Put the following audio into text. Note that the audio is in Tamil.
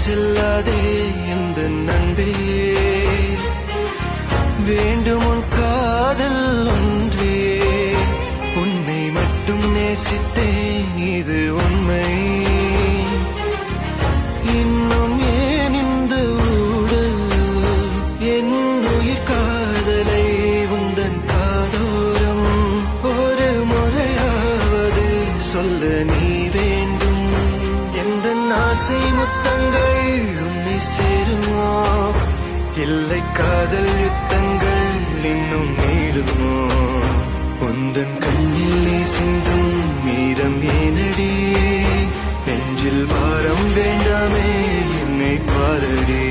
செல்லாதே எந்த நண்பே, வேண்டும் உன் காதல் ஒன்றே, உன்னை மட்டும் நேசித்தேன் இது உண்மை. இன்னும் ஏன் இந்த ஊடல் என் உயிர் காதலை உந்தன் காதோரம் ஒரு முறையாவது சொல்ல நீ வேண்டும். எந்த ஆசை முத்தங்கள் உன்னை சேருமோ, இல்லை காதல் யுத்தங்கள் இன்னும் நீளுமோ. உந்தன் கண்ணில் நீ சிந்தும் மீரம் ஏனடி, நெஞ்சில் பாரம் வேண்டாமே என்னை பாரடி.